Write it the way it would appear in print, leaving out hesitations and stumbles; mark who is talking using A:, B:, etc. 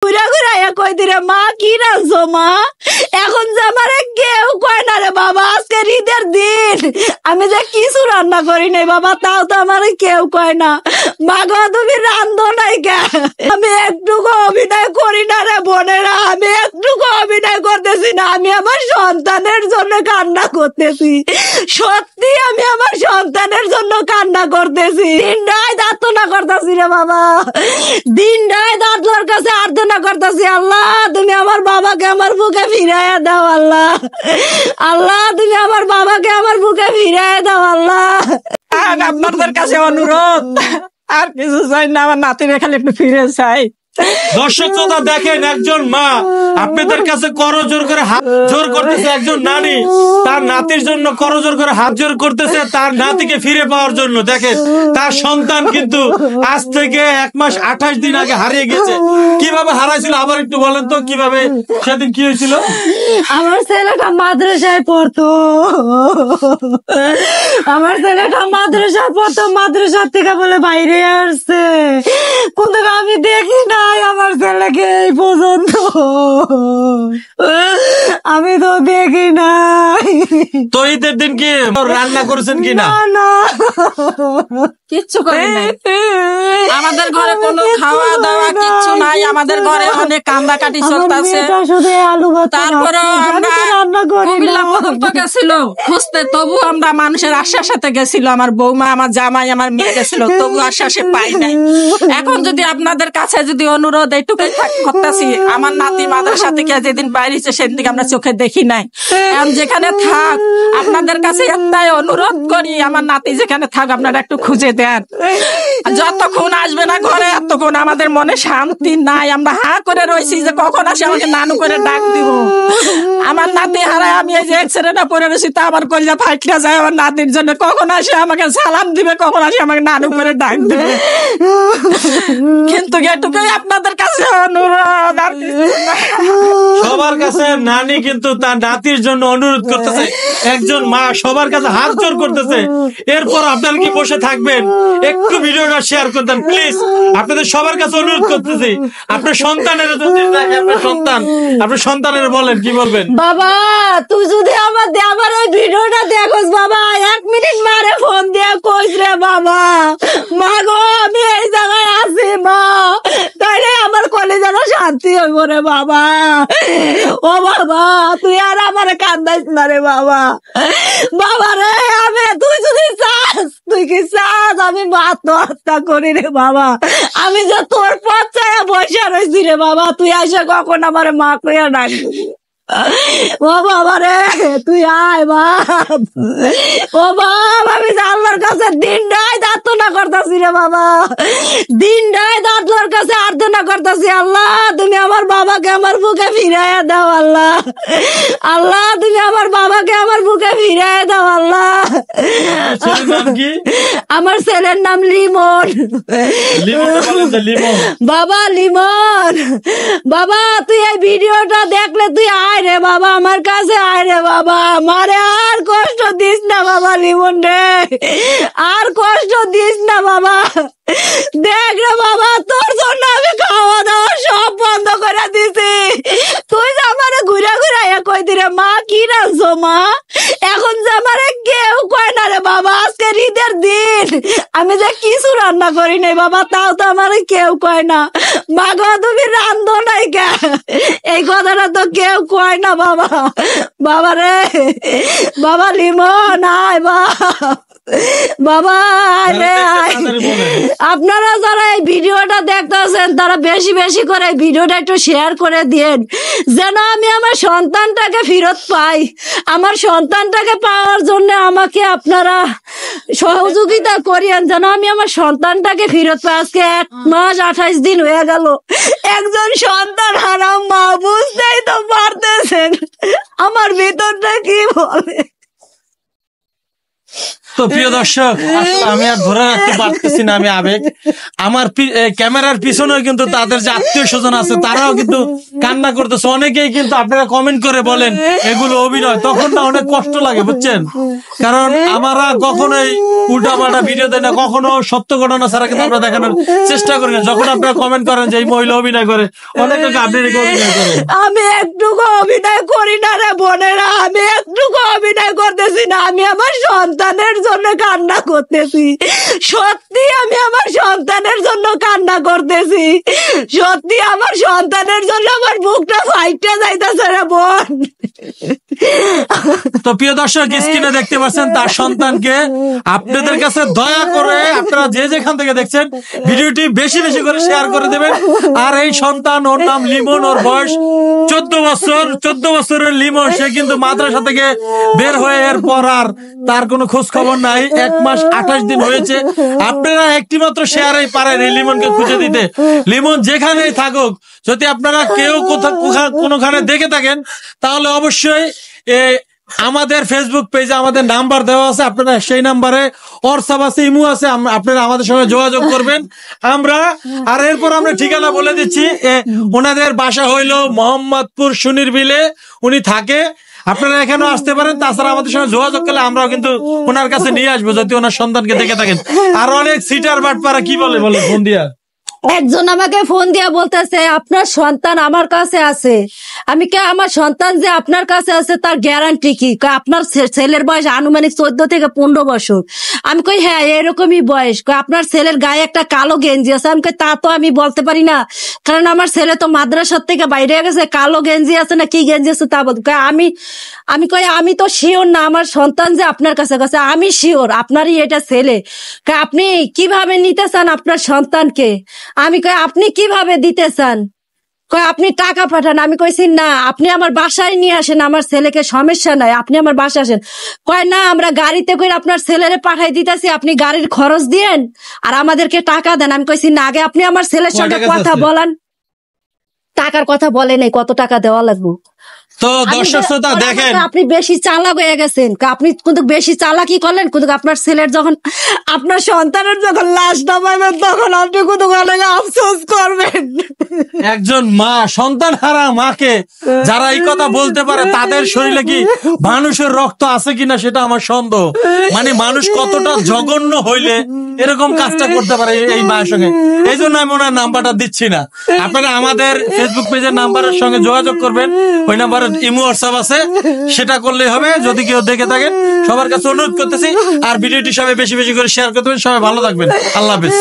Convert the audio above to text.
A: ঘুরা ঘুরা কই দিরে মা কি রাখছো মা? এখন যে আমারে কেউ কয় না রে বাবা, আজকে ঈদের দিন আমি যে কিছু রান্না করি নাই বাবা, তাও তো আমারে কেউ কয় না। মা গো তুমি রান্ধো নাই কে? আমি একটুকু অভিনয় করি না রে বোনেরা, আমি একটুকু অভিনয় করতেছি না, আমি আমার সন্তানের জন্য কান্না করতেছি। সত্যি আমি আমার সন্তানের জন্য কান্না করতেছি। দিন রাত আর্তনা করতেছি রে বাবা, দিন রাত আল্লাহর কাছে আর্তনা করতেছি। আল্লাহ তুমি আমার বাবাকে আমার বুকে ফিরাইয়া দাও। আল্লাহ আল্লাহ তুমি আমার বাবাকে আমার বুকে ফিরাইয়া দাও। আল্লাহ
B: আপনাদের কাছে অনুরোধ, আর কিছু চাই না, আমার নাতিরে খালি একটু ফিরে চাই।
C: দর্শক শ্রোতা দেখেন, একজন মা আপনাদের কাছে করজোর করে হাত জোর করতেছে, একজন নারী তার নাতির জন্য করজোর করে হাত জোর করতেছে তার নাতিকে ফিরে পাওয়ার জন্য। দেখেন তার সন্তান কিন্তু আজ থেকে 1 মাস 28 দিন আগে হারিয়ে গেছে। কিভাবে হারাইছিল আবার একটু বলেন তো, কিভাবে সেদিন কি হয়েছিল?
A: আমার ছেলেটা মাদ্রাসায় পড়তো, আমার ছেলেটা মাদ্রাসায় পড়তো, মাদ্রাসার থেকে বলে বাইরে আসছে, কিন্তু আমি দেখি নাই আমার ছেলেকে এই পর্যন্ত, আমি তো দেখি নাই।
C: তো ঈদের দিন কি রান্না করেছেন কিনা?
A: না
B: কিচ্ছু করি নাই, আমাদের ঘরে কোনো খাওয়া দাওয়া কিচ্ছু নাই, আমাদের ঘরে অনেক কান্দাকাটি চলতেছে। তারপরে গেছিল খুঁজতে, তবু আমরা মানুষের আশ্বাসে গেছিল, আমার বৌমা আমার জামাই আমার মেয়ে গেছিল, তবু আশ্বাসে পাই নাই। এখন যদি আপনাদের কাছে যদি অনুরোধ এইটুকুই করতেছি, আমার নাতি মাদ্রাসা থেকে যেদিন বাইরেছে সেদিন থেকে আমরা চোখে দেখি নাই। এখন যেখানে থাক আপনাদের কাছে একটাই অনুরোধ করি, আমার নাতি যেখানে থাক আপনারা একটু খুঁজে দেন। যতক্ষণ আসবে না ঘরে ততক্ষণ আমাদের মনে শান্তি নাই, আমরা হা করে রয়েছি যে কখন আসে আমাকে নানু করে ডাক দিব। আমার নাতি হারায় আমি এই যে এক্সরেটা পরে রয়েছি, তা আমার কলিজা ফাইটটা যায় আমার নাতির জন্য, কখন আসে আমাকে সালাম দিবে, কখন আসে আমাকে নানু করে ডাক দিবে। কিন্তু এটুকুই আপনাদের কাছে অনুরোধ, আর
C: সবার কাছে নানি কিন্তু তার নাতির জন্য অনুরোধ করতেছে, একজন মা সবার কাছে হাত জোর করতেছে। এরপর আপনারা কি বসে থাকবেন? একটু ভিডিওটা শেয়ার করতেন প্লিজ, আপনাদের সবার কাছে অনুরোধ করতেছি। আপনার সন্তানের যদি আপনার সন্তানের বলেন, কি বলবেন?
A: বাবা তুই যদি আমার এই ভিডিওটা দেখোস বাবা, 1 মিনিট মারে ফোন দিয়ে কইস রে বাবা, মা গো আমি এই জায়গায় আছি মা, তাইলে আমার কলেজে শান্তি হইব রে বাবা। ও বাবা তুই আর আমার কান্দাইস না রে বাবা, বাবা রে আমি, তুই যদি চাস, তুই কি চাস আমি আত্মহত্যা করি রে বাবা? আমি যে তোর পথ চাইয়া বসে রয়েছি রে বাবা, তুই আসে কখন আমার মা কইয়া ডাকবি? ও বাবা রে তুই আয় বাপ, ও বাপ আমি আল্লাহর কাছে দিন রাত আর্তনা করতেছি রে বাবা, দিন রাত আল্লাহর কাছে আর্তনা করতেছি। আল্লাহ তুমি আমার বাবাকে আমার বুকে ফিরাইয়া দাও। আল্লাহ আল্লাহ তুমি আমার বাবাকে আমার বুকে ফিরাইয়া দাও। আল্লাহ আমার ছেলের নাম লিমন। বাবা লিমন, বাবা তুই এই ভিডিওটা দেখলে তুই আয় রে বাবা, আমার কাছে আয় রে বাবা, আমারে আর কষ্ট দিস না বাবা লিমন রে, আর কষ্ট দিস না বাবা। দেখ রে বাবা তোর জন্য আমি খাওয়া দাওয়া সব বন্ধ করে দিছি, তুই যে আমারে ঘুরা ঘুরা কই দিরে মা কি রাখছো মা? এখন যে আমারে কেউ কয় না রে বাবা, আজকে ঈদের দিন আমি যে কিছু রান্না করি নাই বাবা, তাও তো আমারে কেউ কয় না। মা গো তুমি রান্ধো নাই কে? এই কথাটা তো কেউ কয় না বাবা। বাবা রে বাবা লিমন আয় বাবা রে আয়। আপনারা যারা এই ভিডিওটা দেখতেছেন তারা বেশি বেশি করে ভিডিওটা একটু শেয়ার করে দিন, যেন আমি আমার সন্তানটাকে ফেরত পাই। আমার সন্তানটাকে পাওয়ার জন্য আমাকে আপনারা সহযোগিতা করিয়েন, যেন আমি আমার সন্তানটাকে ফেরত পাই। আজকে 1 মাস 28 দিন হয়ে গেল, একজন সন্তান হারাম মা, বুঝতেই তো পারতেছেন আমার ভিতরটা কি বলে।
C: তো প্রিয় দর্শক, আসলে আমি আর ধরে রাখতে পারতেছি না, আমি আবেগ। আমার ক্যামেরার পিছনেও কিন্তু তাদের যে আত্মীয় স্বজন আছে তারাও কিন্তু কান্না করতেছে। অনেকেই কিন্তু আপনারা কমেন্ট করে বলেন এগুলো অভিনয়, তখন না অনেক কষ্ট লাগে, বুঝছেন? কারণ আমরা কখনোই উল্টাপাল্টা ভিডিও দেয় না, কখনো সত্য ঘটনা ছাড়া কিন্তু আমরা দেখানোর চেষ্টা করি না। যখন আপনারা কমেন্ট করেন যে এই মহিলা অভিনয় করে, অনেকে আপনি অভিনয় করেন।
A: আমি একটুকু অভিনয় করি না রে বোনেরা, আমি একটুকু অভিনয় করতেছি না। আমি আমার সন্তানের জন্য কান্না করতেছি, সত্যি আমি আমার সন্তানের জন্য কান্না করতেছি, সত্যি আমার সন্তানের জন্য আমার বুকটা ফাইটে যাইতেছে রে বোন।
C: তো প্রিয় দর্শক, স্ক্রিনে দেখতে পাচ্ছেন তার সন্তানকে। আপনাদের কাছে দয়া করে আপনারা যে যেখান থেকে দেখছেন ভিডিওটি বেশি বেশি করে শেয়ার করে দেবেন। আর এই সন্তান, ওর নাম লিমন, ওর বয়স 14 বছর। 14 বছরের লিমন, সে কিন্তু মাদ্রাসা থেকে বের হয়ে এরপর আর তার কোনো খোঁজ খবর নাই। 1 মাস 28 দিন হয়েছে। আপনারা একটি মাত্র শেয়ারেই পারেন এই লিমনকে খুঁজে দিতে। লিমন যেখানেই থাকুক, যদি আপনারা কেউ কোনোখানে দেখে থাকেন তাহলে অবশ্যই আমাদের ফেসবুক পেজে আমাদের নাম্বার দেওয়া আছে, আপনারা সেই নাম্বারে হোয়াটসঅ্যাপ আছে, ইমো আছে, আপনারা আমাদের সঙ্গে যোগাযোগ করবেন। আর এরপর আমরা ঠিকানা বলে দিচ্ছি। ওনাদের বাসা হইলো মোহাম্মদপুর সুনির বিলে উনি থাকে। আপনারা এখানেও আসতে পারেন। তাছাড়া আমাদের সঙ্গে যোগাযোগ করলে আমরাও কিন্তু ওনার কাছে নিয়ে আসবো যদি ওনার সন্তানকে দেখে থাকেন। আর অনেক সিটার বাটপাড়া কি বলে ফোন দিয়া,
A: একজন আমাকে ফোন দিয়ে বলতেছে আপনার সন্তান আমার কাছে আছে। আমি কে আমার সন্তান যে আপনার কাছে আছে তার গ্যারান্টি কি? আপনার ছেলের বয়স আনুমানিক 14 থেকে 15 বছর। আমি কই হ্যাঁ এরকমই বয়স। আপনার ছেলের গায়ে একটা কালো গেঞ্জি আছে। আমি কই তা তো আমি বলতে পারি না, কারণ আমার ছেলে তো মাদ্রাসার থেকে বাইরে গেছে। কালো গেঞ্জি আছে না কি গেঞ্জি আছে তা বলতে আমি কই আমি তো শিওর না আমার সন্তান যে আপনার কাছে কাছে, আমি শিওর আপনারই এটা ছেলে। আপনি কিভাবে নিতে চান আপনার সন্তানকে? আমি কই আপনি কিভাবে দিতে চান? কই আপনি টাকা পাঠান। আমি কইছি না, আপনি আমার বাসায় নিয়ে আসেন, আমার ছেলেকে সমস্যা নাই, আপনি আমার বাসায় আসেন। কয় না আমরা গাড়িতে করে আপনার ছেলেরে পাঠাই দিতেছি, আপনি গাড়ির খরচ দিয়েন আর আমাদেরকে টাকা দেন। আমি কইছি না, আগে আপনি আমার ছেলের সঙ্গে কথা বলেন। টাকার কথা বলে নাই, কত টাকা দেওয়া লাগবে।
C: তো দর্শক শ্রোতা দেখেন,
A: আপনি বেশি চালাক হয়ে গেছেন। আপনি কিন্তু বেশি চালাকি করলেন। কিন্তু আপনার ছেলের যখন, আপনার সন্তানের যখন লাশটা পাবেন তখন আপনি কিন্তু অনেক আফসোস করবেন।
C: একজন মা, সন্তান হারা মাকে যারা এই কথা বলতে পারে তাদের শরীরে কি মানুষের রক্ত আছে কিনা সেটা আমার সন্দেহ। মানে মানুষ কতটা জঘন্য হইলে এরকম কাজটা করতে পারে এই মায়ের সঙ্গে। এই জন্য আমি ওনার নাম্বারটা দিচ্ছি না। আপনারা আমাদের ফেসবুক পেজের নাম্বারের সঙ্গে যোগাযোগ করবেন। ওই নাম্বারে ইমো হোয়াটসঅ্যাপ আছে, সেটা করলেই হবে। যদি কেউ দেখে থাকেন সবার কাছে অনুরোধ করতেছি। আর ভিডিওটি সবাই বেশি বেশি করে শেয়ার করতে হবে। সবাই ভালো থাকবেন। আল্লাহ হাফেজ।